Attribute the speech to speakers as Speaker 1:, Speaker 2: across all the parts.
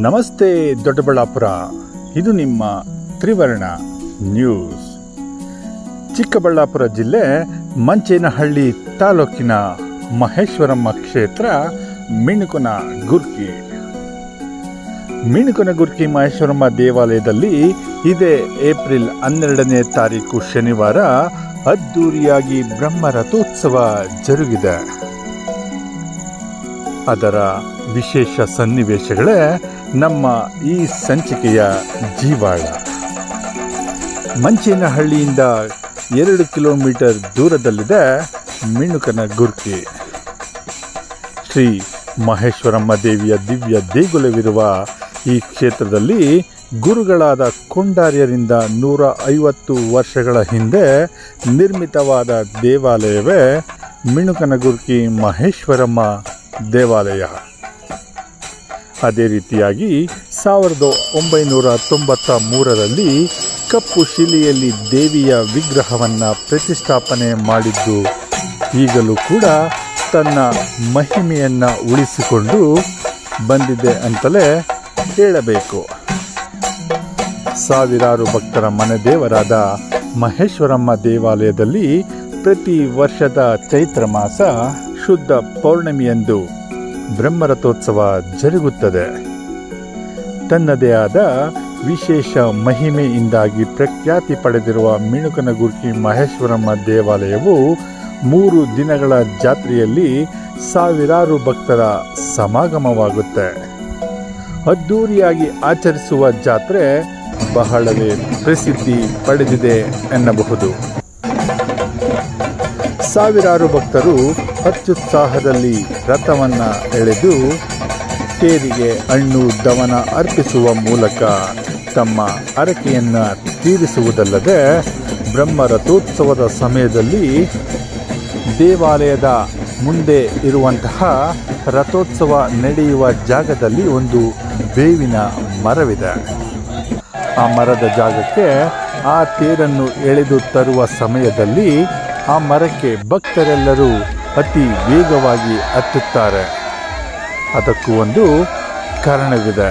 Speaker 1: ನಮಸ್ತೆ ದೊಡ್ಡಬಳ್ಳಾಪುರ. ಇದು ನಿಮ್ಮ ತ್ರಿವರ್ಣ ನ್ಯೂಸ್. ಚಿಕ್ಕಬಳ್ಳಾಪುರ ಜಿಲ್ಲೆ ಮಂಚೇನಹಳ್ಳಿ ತಾಲೂಕಿನ ಮಹೇಶ್ವರಮ್ಮ ಕ್ಷೇತ್ರ ಮಿಣುಕನಗುರ್ಕಿ. ಮಿಣುಕನಗುರ್ಕಿ ಮಹೇಶ್ವರಮ್ಮ ದೇವಾಲಯದಲ್ಲಿ ಇದೇ ಏಪ್ರಿಲ್ 12ನೇ ತಾರೀಕು ಶನಿವಾರ ಅದ್ದೂರಿಯಾಗಿ ಬ್ರಹ್ಮರಥೋತ್ಸವ ಜರುಗಿದೆ. ಅದರ ವಿಶೇಷ ಸನ್ನಿವೇಶಗಳೇ ನಮ್ಮ ಈ ಸಂಚಿಕೆಯ ಜೀವಾಳ. ಮಂಚೇನಹಳ್ಳಿಯಿಂದ 2 ಕಿಲೋಮೀಟರ್ ದೂರದಲ್ಲಿದೆ ಮಿಣುಕನಗುರ್ಕಿ. ಶ್ರೀ ಮಹೇಶ್ವರಮ್ಮ ದೇವಿಯ ದಿವ್ಯ ದೇಗುಲವಿರುವ ಈ ಕ್ಷೇತ್ರದಲ್ಲಿ ಗುರುಗಳಾದ ಕೊಂಡಾರ್ಯರಿಂದ 150 ವರ್ಷಗಳ ಹಿಂದೆ ನಿರ್ಮಿತವಾದ ದೇವಾಲಯವೇ ಮಿಣುಕನಗುರ್ಕಿ ಮಹೇಶ್ವರಮ್ಮ ದೇವಾಲಯ. ಅದೇ ರೀತಿಯಾಗಿ 1993ರಲ್ಲಿ ಕಪ್ಪು ಶಿಲೆಯಲ್ಲಿ ದೇವಿಯ ವಿಗ್ರಹವನ್ನು ಪ್ರತಿಷ್ಠಾಪನೆ ಮಾಡಿದ್ದು ಈಗಲೂ ಕೂಡ ತನ್ನ ಮಹಿಮೆಯನ್ನು ಉಳಿಸಿಕೊಂಡು ಬಂದಿದೆ ಅಂತಲೇ ಹೇಳಬೇಕು. ಸಾವಿರಾರು ಭಕ್ತರ ಮನೆ ದೇವರಾದ ಮಹೇಶ್ವರಮ್ಮ ದೇವಾಲಯದಲ್ಲಿ ಪ್ರತಿ ವರ್ಷದ ಚೈತ್ರ ಮಾಸ ಶುದ್ಧ ಪೌರ್ಣಮಿಯಂದು ಬ್ರಹ್ಮರಥೋತ್ಸವ ಜರುಗುತ್ತದೆ. ತನ್ನದೇ ಆದ ವಿಶೇಷ ಮಹಿಮೆಯಿಂದಾಗಿ ಪ್ರಖ್ಯಾತಿ ಪಡೆದಿರುವ ಮಿಣುಕನಗುರ್ಕಿ ಮಹೇಶ್ವರಮ್ಮ ದೇವಾಲಯವು 3 ದಿನಗಳ ಜಾತ್ರೆಯಲ್ಲಿ ಸಾವಿರಾರು ಭಕ್ತರ ಸಮಾಗಮವಾಗುತ್ತೆ. ಅದ್ದೂರಿಯಾಗಿ ಆಚರಿಸುವ ಜಾತ್ರೆ ಬಹಳವೇ ಪ್ರಸಿದ್ಧಿ ಪಡೆದಿದೆ ಎನ್ನಬಹುದು. ಸಾವಿರಾರು ಭಕ್ತರು ಅತ್ಯುತ್ಸಾಹದಲ್ಲಿ ರಥವನ್ನು ಎಳೆದು ತೇರಿಗೆ ಹಣ್ಣು ದವನ ಅರ್ಪಿಸುವ ಮೂಲಕ ತಮ್ಮ ಹರಕೆಯನ್ನು ತೀರಿಸುವುದಲ್ಲದೆ ಬ್ರಹ್ಮರಥೋತ್ಸವದ ಸಮಯದಲ್ಲಿ ದೇವಾಲಯದ ಮುಂದೆ ಇರುವಂತಹ ರಥೋತ್ಸವ ನಡೆಯುವ ಜಾಗದಲ್ಲಿ ಒಂದು ಬೇವಿನ ಮರವಿದೆ. ಆ ಮರದ ಜಾಗಕ್ಕೆ ಆ ತೇರನ್ನು ಎಳೆದು ತರುವ ಸಮಯದಲ್ಲಿ ಆ ಮರಕ್ಕೆ ಭಕ್ತರೆಲ್ಲರೂ ಅತಿ ವೇಗವಾಗಿ ಹತ್ತುತ್ತಾರೆ. ಅದಕ್ಕೂ ಒಂದು ಕಾರಣವಿದೆ.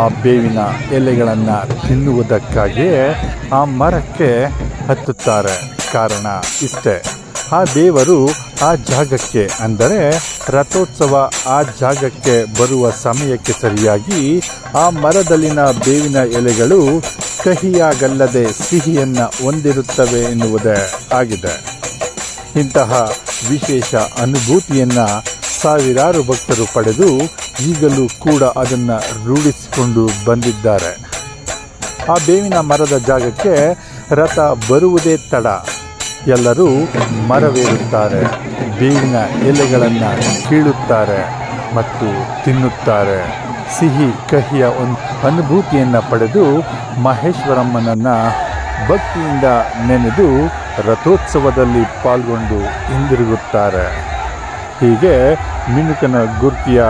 Speaker 1: ಆ ಬೇವಿನ ಎಲೆಗಳನ್ನು ತಿನ್ನುವುದಕ್ಕಾಗಿಯೇ ಆ ಮರಕ್ಕೆ ಹತ್ತುತ್ತಾರೆ. ಕಾರಣ ಇಷ್ಟೇ, ಆ ದೇವರು ಆ ಜಾಗಕ್ಕೆ, ಅಂದರೆ ರಥೋತ್ಸವ ಆ ಜಾಗಕ್ಕೆ ಬರುವ ಸಮಯಕ್ಕೆ ಸರಿಯಾಗಿ ಆ ಮರದಲ್ಲಿನ ಬೇವಿನ ಎಲೆಗಳು ಕಹಿಯಾಗಲ್ಲದೆ ಸಿಹಿಯನ್ನು ಹೊಂದಿರುತ್ತವೆ ಎನ್ನುವುದೇ ಆಗಿದೆ. ಇಂತಹ ವಿಶೇಷ ಅನುಭೂತಿಯನ್ನು ಸಾವಿರಾರು ಭಕ್ತರು ಪಡೆದು ಈಗಲೂ ಕೂಡ ಅದನ್ನು ರೂಢಿಸಿಕೊಂಡು ಬಂದಿದ್ದಾರೆ. ಆ ಬೇವಿನ ಮರದ ಜಾಗಕ್ಕೆ ರಥ ಬರುವುದೇ ತಡ ಎಲ್ಲರೂ ಮರವೇರುತ್ತಾರೆ, ಬೇವಿನ ಎಲೆಗಳನ್ನು ಕೀಳುತ್ತಾರೆ ಮತ್ತು ತಿನ್ನುತ್ತಾರೆ. ಸಿಹಿ ಕಹಿಯ ಒಂದು ಅನುಭೂತಿಯನ್ನು ಪಡೆದು ಮಹೇಶ್ವರಮ್ಮನನ್ನು ಭಕ್ತಿಯಿಂದ ನೆನೆದು ರಥೋತ್ಸವದಲ್ಲಿ ಪಾಲ್ಗೊಂಡು ಹಿಂದಿರುಗುತ್ತಾರೆ. ಹೀಗೆ ಮಿಣುಕನಗುರ್ಕಿಯ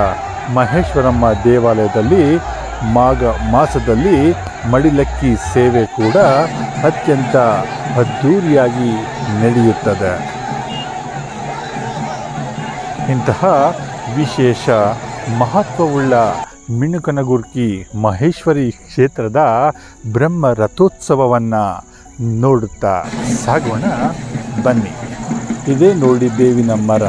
Speaker 1: ಮಹೇಶ್ವರಮ್ಮ ದೇವಾಲಯದಲ್ಲಿ ಮಾಘ ಮಾಸದಲ್ಲಿ ಮಡಿಲಕ್ಕಿ ಸೇವೆ ಕೂಡ ಅತ್ಯಂತ ಅದ್ದೂರಿಯಾಗಿ ನಡೆಯುತ್ತದೆ. ಇಂತಹ ವಿಶೇಷ ಮಹತ್ವವುಳ್ಳ ಮಿಣುಕನಗುರ್ಕಿ ಮಹೇಶ್ವರಿ ಕ್ಷೇತ್ರದ ಬ್ರಹ್ಮ ರಥೋತ್ಸವವನ್ನು ನೋಡುತ್ತಾ ಸಾಗೋಣ ಬನ್ನಿ. ಇದೇ ನೋಡಿ ಬೇವಿನ ಮರ.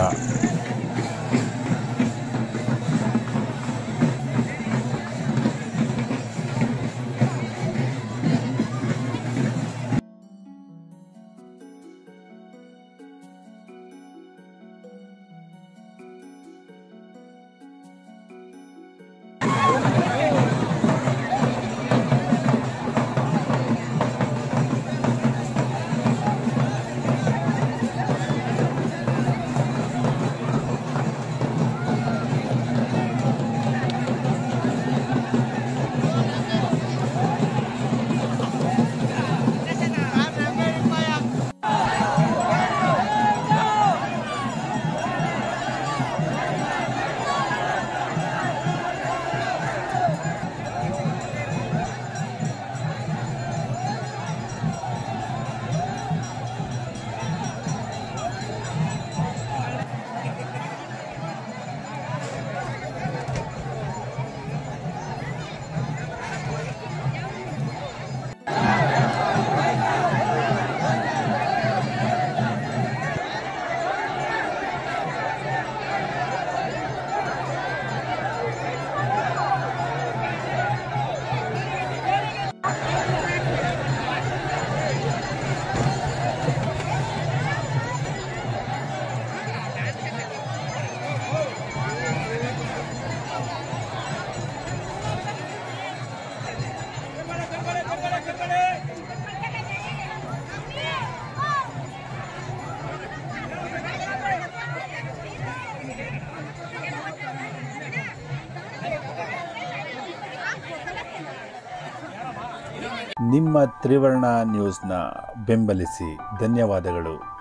Speaker 1: ನಿಮ್ಮ ತ್ರಿವರ್ಣ ನ್ಯೂಸ್ನ ಬೆಂಬಲಿಸಿ. ಧನ್ಯವಾದಗಳು.